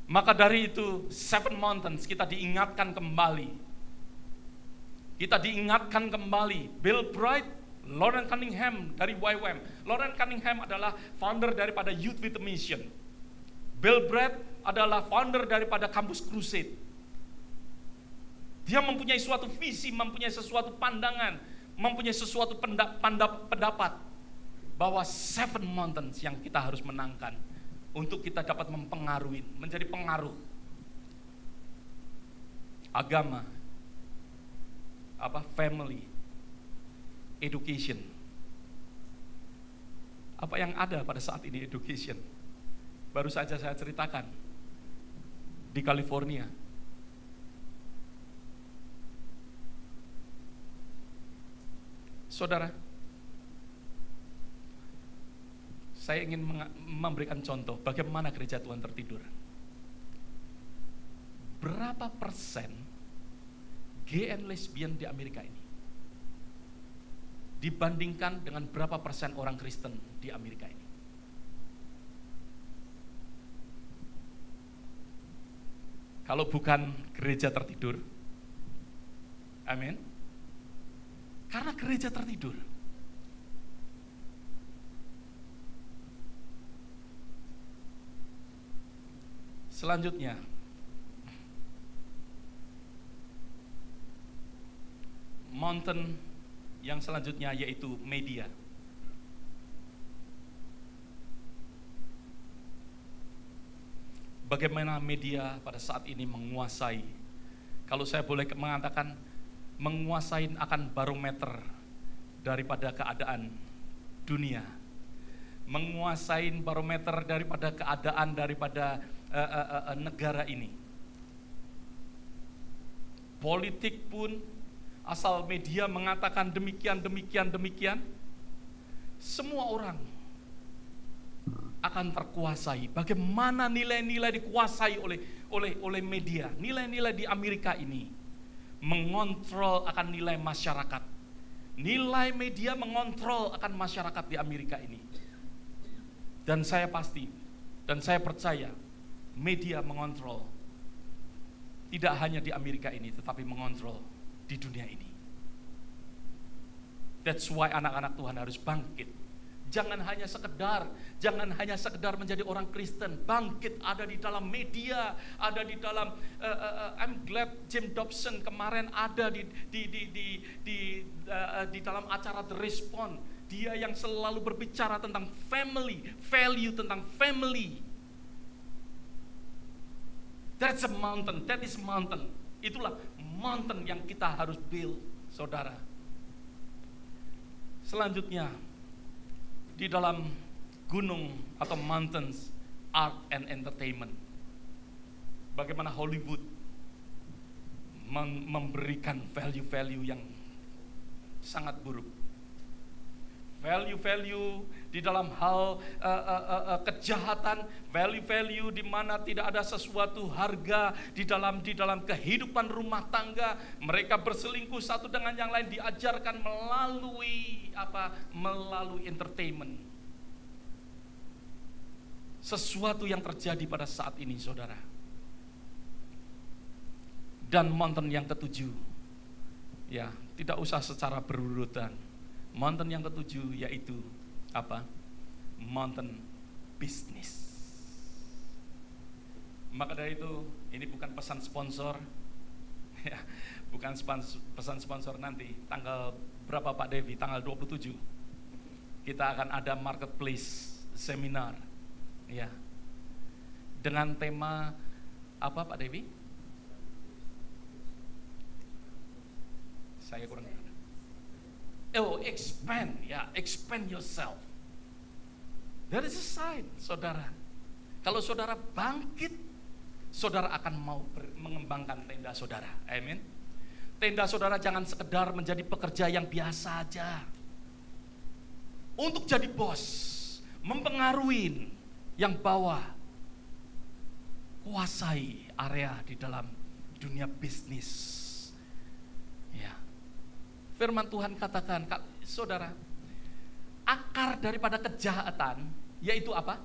Maka dari itu, Seven Mountains kita diingatkan kembali. Kita diingatkan kembali. Bill Bright, Loren Cunningham dari YWAM. Loren Cunningham adalah founder daripada Youth with a Mission. Bill Bright adalah founder daripada Campus Crusade. Dia mempunyai suatu visi, mempunyai sesuatu pandangan, mempunyai sesuatu pendapat bahwa Seven Mountains yang kita harus menangkan untuk kita dapat mempengaruhi, menjadi pengaruh agama, family, education. Apa yang ada pada saat ini education? Baru saja saya ceritakan di California. Saudara, saya ingin memberikan contoh bagaimana gereja Tuhan tertidur. Berapa persen gay and lesbian di Amerika ini dibandingkan dengan berapa persen orang Kristen di Amerika ini? Kalau bukan gereja tertidur, amin. Karena gereja tertidur. Selanjutnya, mountain yang selanjutnya yaitu media. Bagaimana media pada saat ini menguasai, kalau saya boleh mengatakan, menguasai akan barometer daripada keadaan dunia, menguasai barometer daripada keadaan daripada negara ini. Politik pun asal media mengatakan demikian, semua orang akan terkuasai. Bagaimana nilai-nilai dikuasai oleh media. Nilai-nilai di Amerika ini mengontrol akan nilai masyarakat. Nilai media mengontrol akan masyarakat di Amerika ini. Dan saya pasti, dan saya percaya, media mengontrol tidak hanya di Amerika ini, tetapi mengontrol di dunia ini. That's why anak-anak Tuhan harus bangkit. Jangan hanya sekedar menjadi orang Kristen. Bangkit ada di dalam media, ada di dalam. I'm glad Jim Dobson kemarin ada di dalam acara The Response. Dia yang selalu berbicara tentang family, value tentang family. That's a mountain. That is mountain. Itulah mountain yang kita harus build, saudara. Selanjutnya, di dalam gunung atau mountains, art and entertainment. Bagaimana Hollywood memberikan value-value yang sangat buruk. Value-value di dalam hal kejahatan, value-value di mana tidak ada sesuatu harga di dalam kehidupan rumah tangga. Mereka berselingkuh satu dengan yang lain, diajarkan melalui melalui entertainment. Sesuatu yang terjadi pada saat ini, saudara. Dan mountain yang ketujuh, ya tidak usah secara berurutan. Mountain yang ketujuh yaitu mountain business. Maka dari itu, ini bukan pesan sponsor, ya, bukan pesan sponsor. Nanti tanggal berapa Pak Devi? Tanggal 27 kita akan ada marketplace seminar, ya, dengan tema apa Pak Devi? Saya kurang. Expand, ya, expand yourself. That is a sign, saudara. Kalau saudara bangkit, saudara akan mau mengembangkan tenda saudara. Amin. Tenda saudara jangan sekedar menjadi pekerja yang biasa aja. Untuk jadi bos, mempengaruhi yang bawah, kuasai area di dalam dunia bisnis. Ya. Firman Tuhan katakan, saudara, akar daripada kejahatan yaitu apa?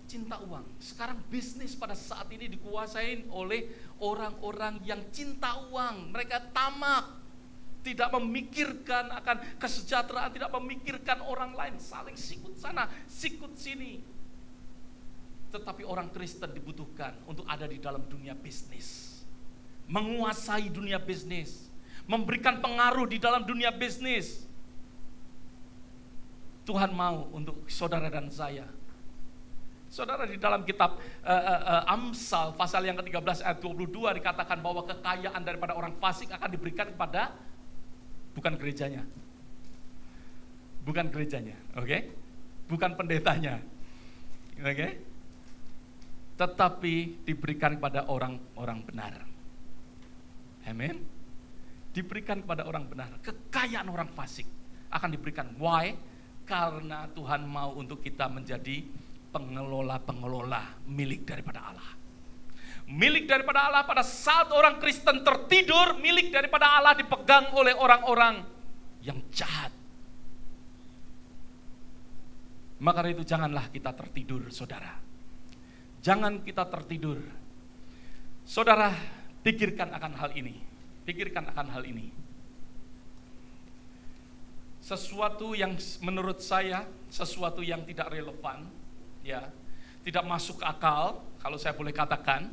Cinta uang. Sekarang bisnis pada saat ini dikuasai oleh orang-orang yang cinta uang. Mereka tamak, tidak memikirkan akan kesejahteraan, tidak memikirkan orang lain, saling sikut sana, sikut sini. Tetapi orang Kristen dibutuhkan untuk ada di dalam dunia bisnis, menguasai dunia bisnis, memberikan pengaruh di dalam dunia bisnis. Tuhan mau untuk saudara dan saya. Saudara, di dalam kitab Amsal pasal yang ke-13 ayat 22 dikatakan bahwa kekayaan daripada orang fasik akan diberikan kepada bukan gerejanya. Bukan gerejanya, oke? Bukan pendetanya. Oke? Tetapi diberikan kepada orang-orang benar. Amin. Diberikan kepada orang benar. Kekayaan orang fasik akan diberikan. Why? Karena Tuhan mau untuk kita menjadi pengelola-pengelola milik daripada Allah. Milik daripada Allah. Pada saat orang Kristen tertidur, milik daripada Allah dipegang oleh orang-orang yang jahat. Maka dari itu janganlah kita tertidur, saudara. Jangan kita tertidur. Saudara, pikirkan akan hal ini. Pikirkan akan hal ini. Sesuatu yang menurut saya, sesuatu yang tidak relevan, ya, tidak masuk akal, kalau saya boleh katakan,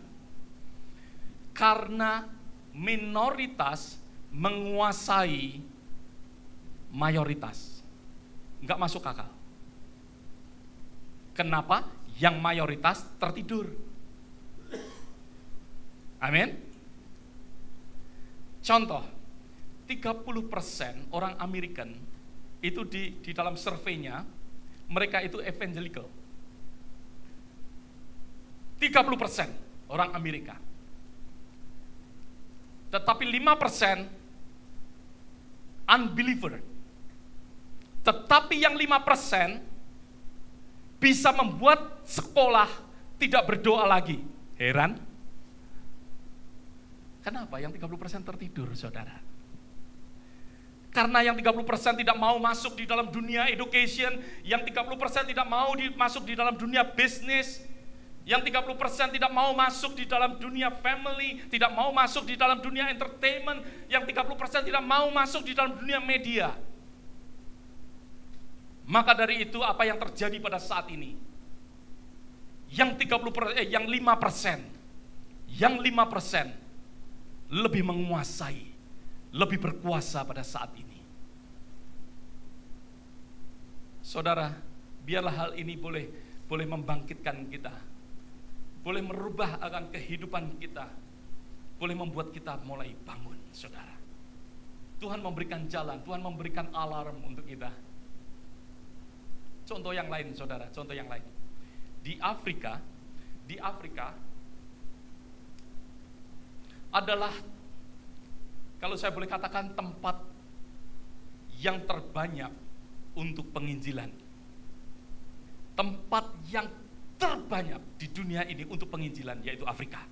karena minoritas menguasai mayoritas. Enggak masuk akal. Kenapa? Yang mayoritas tertidur. Amin. Contoh, 30% orang American itu di dalam surveinya, mereka itu evangelical. 30% orang Amerika. Tetapi 5% unbeliever. Tetapi yang 5% bisa membuat sekolah tidak berdoa lagi. Heran? Kenapa yang 30% tertidur, saudara? Karena yang 30% tidak mau masuk di dalam dunia education, yang 30% tidak mau masuk di dalam dunia bisnis, yang 30% tidak mau masuk di dalam dunia family, tidak mau masuk di dalam dunia entertainment, yang 30% tidak mau masuk di dalam dunia media. Maka dari itu apa yang terjadi pada saat ini? Yang 5% lebih menguasai, lebih berkuasa pada saat ini. Saudara, biarlah hal ini boleh membangkitkan kita, boleh merubah akan kehidupan kita, boleh membuat kita mulai bangun, saudara. Tuhan memberikan jalan, Tuhan memberikan alarm untuk kita. Contoh yang lain, saudara, contoh yang lain. Di Afrika adalah, kalau saya boleh katakan, tempat yang terbanyak untuk penginjilan. Tempat yang terbanyak di dunia ini untuk penginjilan, yaitu Afrika.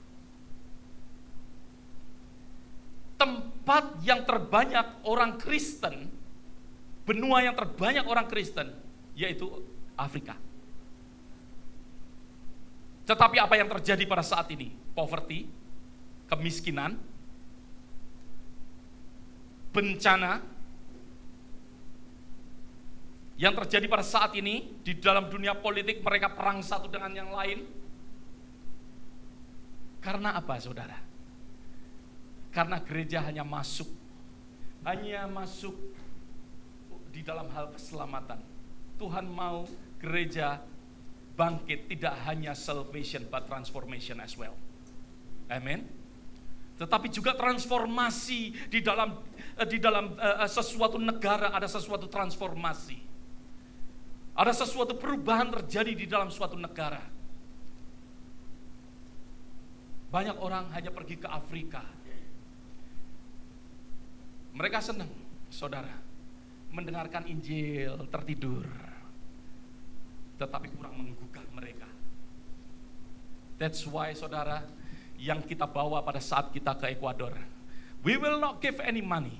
Tempat yang terbanyak orang Kristen, benua yang terbanyak orang Kristen, yaitu Afrika. Tetapi apa yang terjadi pada saat ini? Poverty, kemiskinan, bencana yang terjadi pada saat ini. Di dalam dunia politik mereka perang satu dengan yang lain. Karena apa, saudara? Karena gereja hanya masuk di dalam hal keselamatan. Tuhan mau gereja bangkit, tidak hanya salvation but transformation as well. Amen. Tetapi juga transformasi di dalam sesuatu negara, ada sesuatu transformasi. Ada sesuatu perubahan terjadi di dalam suatu negara. Banyak orang hanya pergi ke Afrika. Mereka senang, saudara, mendengarkan Injil, tertidur. Tetapi kurang menggugah mereka. That's why, saudara, yang kita bawa pada saat kita ke Ekuador, we will not give any money.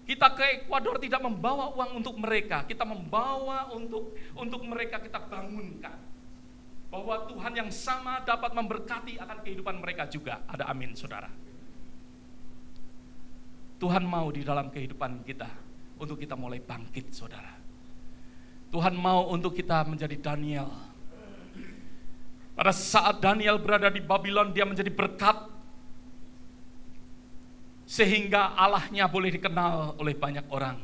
Kita ke Ekuador tidak membawa uang untuk mereka, kita membawa untuk mereka kita bangunkan. bahwa Tuhan yang sama dapat memberkati akan kehidupan mereka juga. Ada amin, saudara. Tuhan mau di dalam kehidupan kita untuk kita mulai bangkit, saudara. Tuhan mau untuk kita menjadi Daniel. Pada saat Daniel berada di Babylon, dia menjadi berkat, sehingga Allahnya boleh dikenal oleh banyak orang.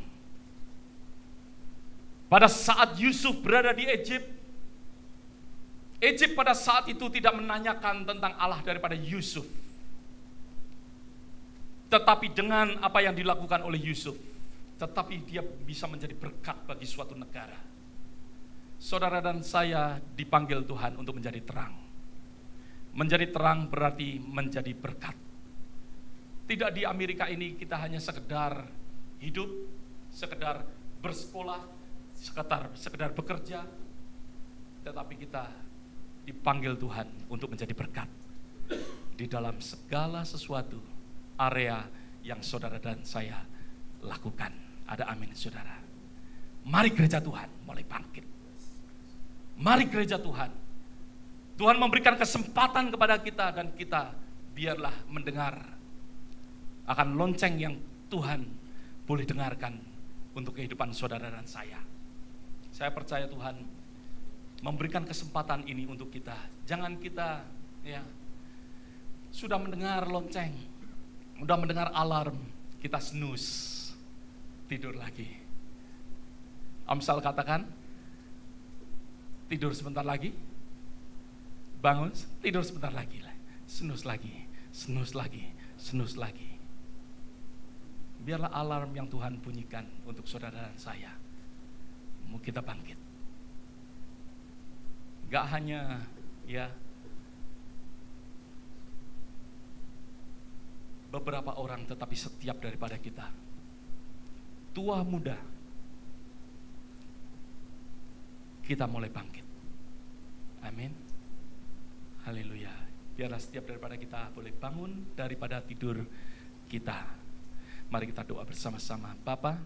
Pada saat Yusuf berada di Egypt pada saat itu tidak menanyakan tentang Allah daripada Yusuf. Tetapi dengan apa yang dilakukan oleh Yusuf, tetapi dia bisa menjadi berkat bagi suatu negara. Saudara dan saya dipanggil Tuhan untuk menjadi terang. Menjadi terang berarti menjadi berkat. Tidak di Amerika ini kita hanya sekedar hidup, sekedar bersekolah, sekedar bekerja, tetapi kita dipanggil Tuhan untuk menjadi berkat di dalam segala sesuatu area yang saudara dan saya lakukan. Ada amin, saudara. Mari gereja Tuhan mulai bangkit. Mari gereja Tuhan. Tuhan memberikan kesempatan kepada kita, dan kita biarlah mendengar akan lonceng yang Tuhan boleh dengarkan untuk kehidupan saudara dan saya. Saya percaya Tuhan memberikan kesempatan ini untuk kita. Jangan kita sudah mendengar lonceng, sudah mendengar alarm, kita snooze, tidur lagi. Amsal katakan, tidur sebentar lagi, bangun, tidur sebentar lagi, snooze lagi, snooze lagi, snooze lagi. Biarlah alarm yang Tuhan bunyikan untuk saudara dan saya. Mau kita bangkit. Gak hanya beberapa orang, tetapi setiap daripada kita, tua muda, kita mulai bangkit. Amin. Haleluya. Biarlah setiap daripada kita boleh bangun daripada tidur kita. Mari kita doa bersama-sama. Bapa,